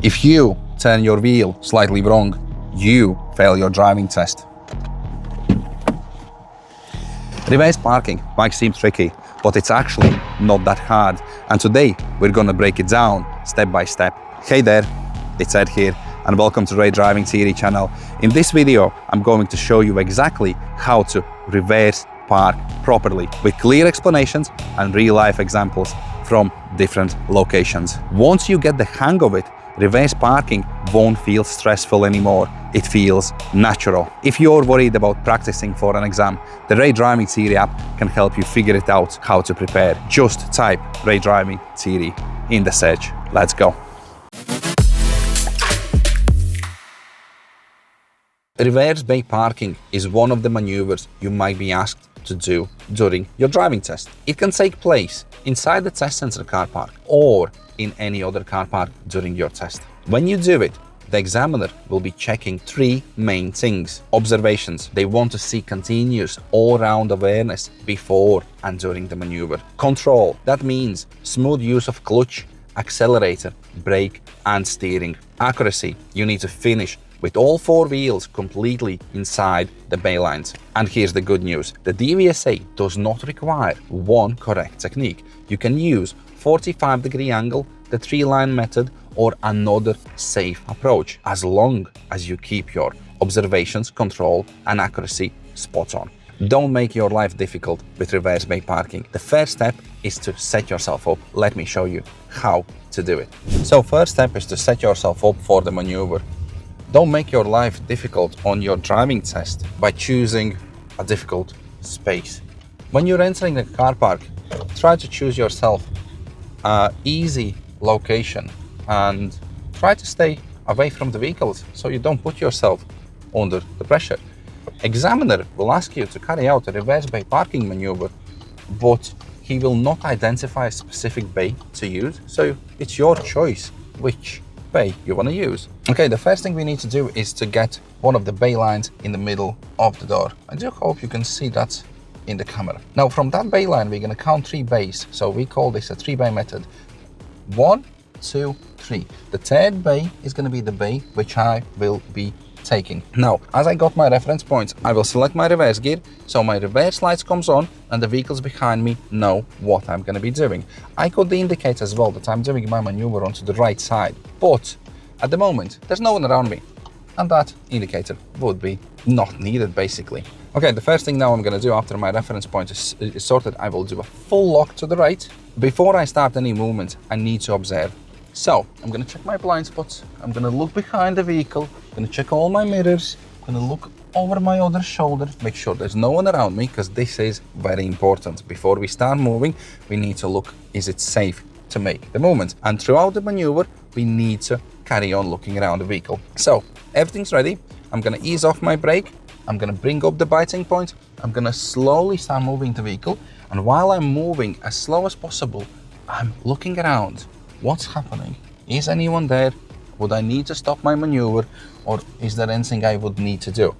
If you turn your wheel slightly wrong, you fail your driving test. Reverse parking might seem tricky, but it's actually not that hard. And today we're gonna break it down step by step. Hey there, it's Ed here, and welcome to Ray Driving Theory channel. In this video, I'm going to show you exactly how to reverse park properly with clear explanations and real-life examples from different locations. Once you get the hang of it, reverse parking won't feel stressful anymore. It feels natural. If you're worried about practicing for an exam, the Ray Driving Theory app can help you figure it out how to prepare. Just type Ray Driving Theory in the search. Let's go. Reverse bay parking is one of the maneuvers you might be asked to do during your driving test. It can take place inside the test center car park or in any other car park during your test. When you do it, the examiner will be checking three main things. Observations. They want to see continuous all-round awareness before and during the maneuver. Control. That means smooth use of clutch, accelerator, brake, and steering. Accuracy. You need to finish with all four wheels completely inside the bay lines. And here's the good news. The DVSA does not require one correct technique. You can use 45-degree angle, the three-line method, or another safe approach, as long as you keep your observations, control, and accuracy spot on. Don't make your life difficult with reverse bay parking. The first step is to set yourself up. Let me show you how to do it. So first step is to set yourself up for the maneuver. Don't make your life difficult on your driving test by choosing a difficult space. When you're entering the car park, try to choose yourself an easy location and try to stay away from the vehicles so you don't put yourself under the pressure. Examiner will ask you to carry out a reverse bay parking maneuver, but he will not identify a specific bay to use, so it's your choice which bay you want to use. Okay, the first thing we need to do is to get one of the bay lines in the middle of the door. I do hope you can see that in the camera. Now from that bay line, we're going to count 3 bays. So we call this a 3-bay method. 1, 2, 3. The third bay is going to be the bay which I will be taking. Now, as I got my reference points, I will select my reverse gear, so my reverse lights comes on and the vehicles behind me know what I'm going to be doing. I could indicate as well that I'm doing my maneuver onto the right side, but at the moment there's no one around me and that indicator would be not needed basically. Okay, the first thing now I'm going to do after my reference point is sorted, I will do a full lock to the right. Before I start any movement, I need to observe. So I'm going to check my blind spots, I'm going to look behind the vehicle, I'm going to check all my mirrors, I'm going to look over my other shoulder, make sure there's no one around me, because this is very important. Before we start moving, we need to look, is it safe to make the movement? And throughout the maneuver, we need to carry on looking around the vehicle. So everything's ready. I'm going to ease off my brake, I'm going to bring up the biting point, I'm going to slowly start moving the vehicle, and while I'm moving as slow as possible, I'm looking around. What's happening? Is anyone there? Would I need to stop my maneuver, or is there anything I would need to do?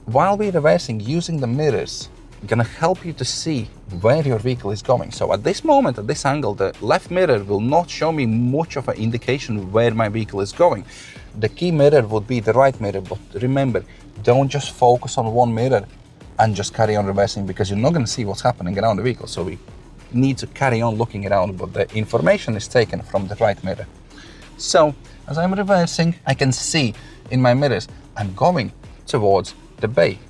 While we're reversing, using the mirrors, gonna help you to see where your vehicle is going. So at this moment, at this angle, the left mirror will not show me much of an indication where my vehicle is going. The key mirror would be the right mirror, but remember, don't just focus on one mirror and just carry on reversing, because you're not gonna see what's happening around the vehicle. So we need to carry on looking around, but the information is taken from the right mirror. So as I'm reversing, I can see in my mirrors I'm going towards the bay.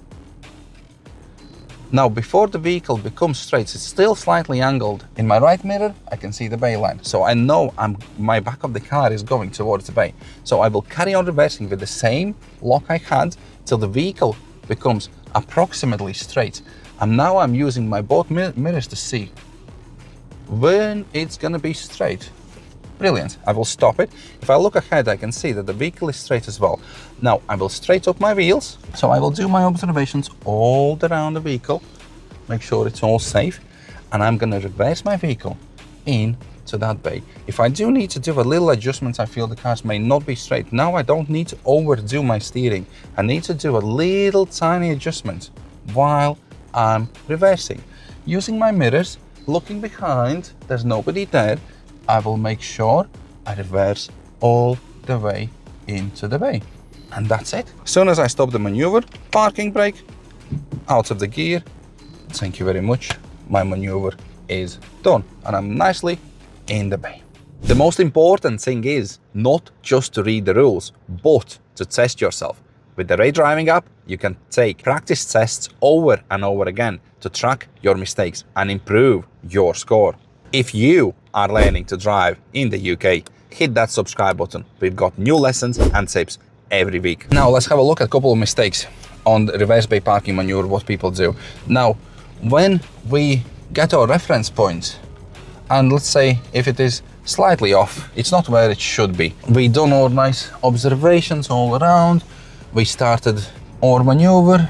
Now before the vehicle becomes straight, it's still slightly angled. In my right mirror, I can see the bay line, so I know my back of the car is going towards the bay. So I will carry on reversing with the same lock I had till the vehicle becomes approximately straight. And now I'm using my both mirrors to see when it's gonna be straight. Brilliant. I will stop it. If I look ahead, I can see that the vehicle is straight as well. Now I will straight up my wheels. So I will do my observations all around the vehicle, make sure it's all safe, and I'm gonna reverse my vehicle into that bay. If I do need to do a little adjustment, I feel the cars may not be straight. Now I don't need to overdo my steering. I need to do a little tiny adjustment while I'm reversing. Using my mirrors, looking behind, there's nobody there, I will make sure I reverse all the way into the bay. And that's it. As soon as I stop the maneuver, parking brake, out of the gear, thank you very much, my maneuver is done and I'm nicely in the bay. The most important thing is not just to read the rules, but to test yourself. With the Ray Driving app, you can take practice tests over and over again to track your mistakes and improve your score. If you are learning to drive in the UK, hit that subscribe button. We've got new lessons and tips every week. Now let's have a look at a couple of mistakes on the reverse bay parking maneuver, what people do. Now, when we get our reference point, and let's say if it is slightly off, it's not where it should be. We done our nice observations all around. We started our maneuver.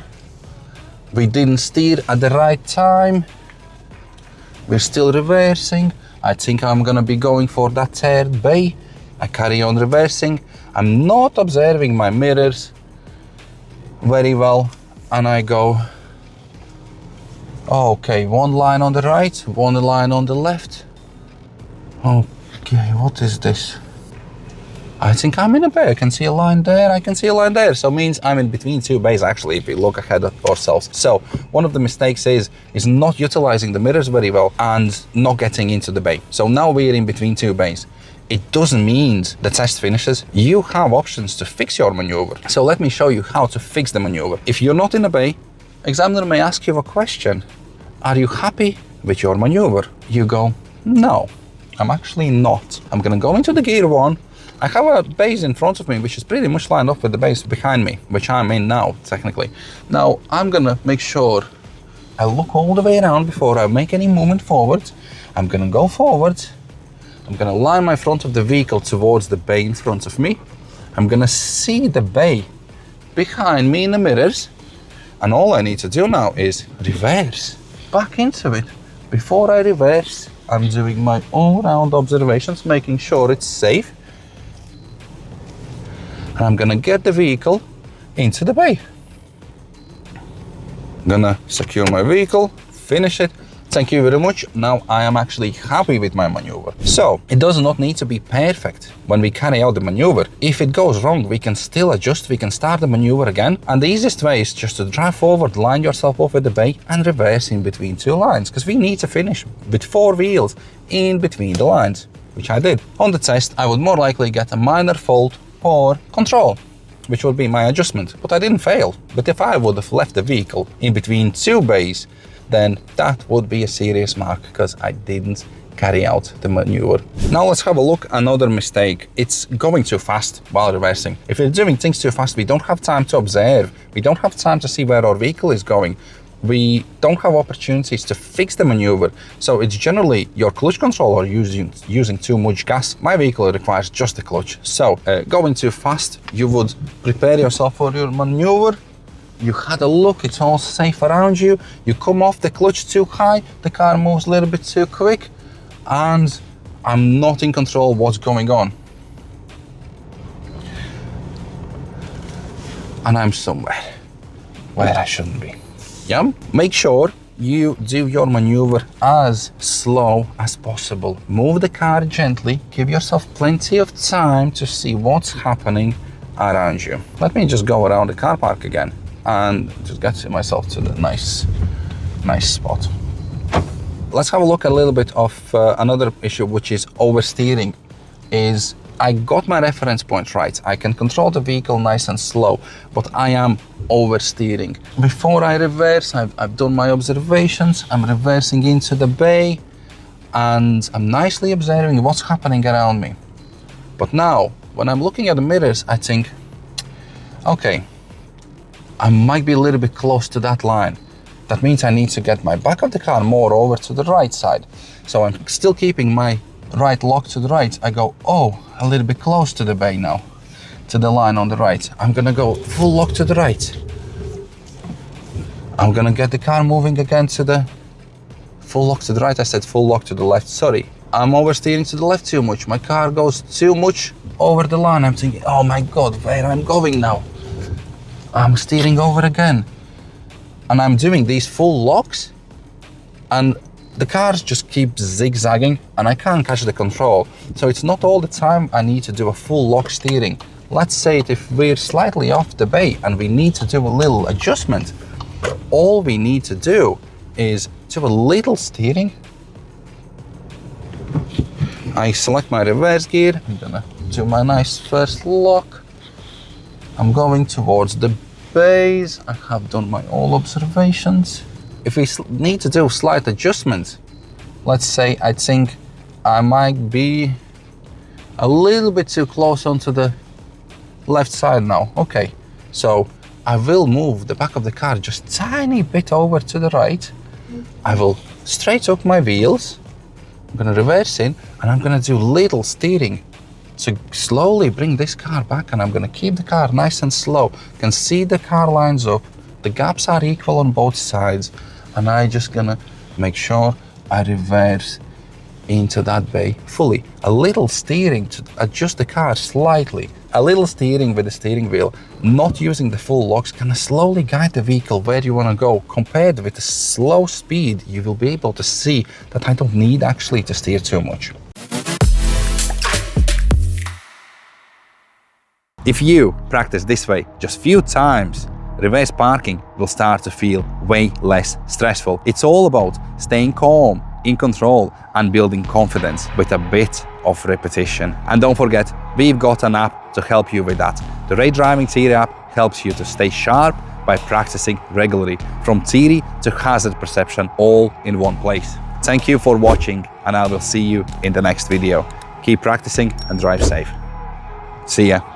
We didn't steer at the right time. We're still reversing. I think I'm gonna be going for that third bay. I carry on reversing. I'm not observing my mirrors very well. And I go, okay, one line on the right, one line on the left. Okay, what is this? I think I'm in a bay. I can see a line there, I can see a line there. So it means I'm in between two bays actually, if we look ahead of ourselves. So one of the mistakes is not utilizing the mirrors very well and not getting into the bay. So now we're in between two bays. It doesn't mean the test finishes. You have options to fix your maneuver. So let me show you how to fix the maneuver. If you're not in a bay, examiner may ask you a question. Are you happy with your maneuver? You go, no, I'm actually not. I'm gonna go into the gear one. I have a base in front of me, which is pretty much lined up with the base behind me, which I'm in now, technically. Now, I'm gonna make sure I look all the way around before I make any movement forward. I'm gonna go forward. I'm gonna line my front of the vehicle towards the bay in front of me. I'm gonna see the bay behind me in the mirrors. And all I need to do now is reverse back into it. Before I reverse, I'm doing my all-round observations, making sure it's safe. And I'm gonna get the vehicle into the bay. I'm gonna secure my vehicle, finish it. Thank you very much. Now I am actually happy with my maneuver. So it does not need to be perfect when we carry out the maneuver. If it goes wrong, we can still adjust. We can start the maneuver again. And the easiest way is just to drive forward, line yourself up with the bay and reverse in between two lines, because we need to finish with 4 wheels in between the lines, which I did. On the test, I would more likely get a minor fault or control, which would be my adjustment, but I didn't fail. But if I would have left the vehicle in between 2 bays, then that would be a serious mark because I didn't carry out the maneuver. Now let's have a look at another mistake. It's going too fast while reversing. If you're doing things too fast, we don't have time to observe. We don't have time to see where our vehicle is going. We don't have opportunities to fix the maneuver. So it's generally your clutch control or using too much gas. My vehicle requires just the clutch. So going too fast, you would prepare yourself for your maneuver. You had a look, it's all safe around you. You come off the clutch too high, the car moves a little bit too quick, and I'm not in control of what's going on. And I'm somewhere where I shouldn't be. Yeah? Make sure you do your maneuver as slow as possible. Move the car gently, give yourself plenty of time to see what's happening around you. Let me just go around the car park again and just get myself to the nice spot. Let's have a look at a little bit of another issue, which is oversteering. Is I got my reference point right. I can control the vehicle nice and slow, but I am oversteering. Before I reverse, I've done my observations. I'm reversing into the bay and I'm nicely observing what's happening around me. But now, when I'm looking at the mirrors, I think, okay, I might be a little bit close to that line. That means I need to get my back of the car more over to the right side. So I'm still keeping my right lock to the right. I go, oh, a little bit close to the bay now, to the line on the right. I'm gonna go full lock to the right. I'm gonna get the car moving again to the full lock to the right. I said full lock to the left, sorry. I'm oversteering to the left too much. My car goes too much over the line. I'm thinking, oh my God, where I'm going now? I'm steering over again. And I'm doing these full locks and the cars just keep zigzagging and I can't catch the control. So it's not all the time I need to do a full lock steering. Let's say if we're slightly off the bay and we need to do a little adjustment, all we need to do is do a little steering. I select my reverse gear, I'm gonna do my nice first lock. I'm going towards the bays. I have done my all observations. If we need to do slight adjustments, let's say I think I might be a little bit too close onto the left side now. Okay, so I will move the back of the car just tiny bit over to the right. I will straight up my wheels. I'm gonna reverse in and I'm gonna do little steering to slowly bring this car back, and I'm gonna keep the car nice and slow. You can see the car lines up, the gaps are equal on both sides, and I just gonna make sure I reverse into that bay fully. A little steering to adjust the car slightly. A little steering with the steering wheel, not using the full locks, can slowly guide the vehicle where you want to go. Compared with the slow speed, you will be able to see that I don't need actually to steer too much. If you practice this way just few times, reverse parking will start to feel way less stressful. It's all about staying calm, in control, and building confidence with a bit of repetition. And don't forget, we've got an app to help you with that. The Ray Driving Theory app helps you to stay sharp by practicing regularly, from theory to hazard perception, all in one place. Thank you for watching, and I will see you in the next video. Keep practicing and drive safe. See ya.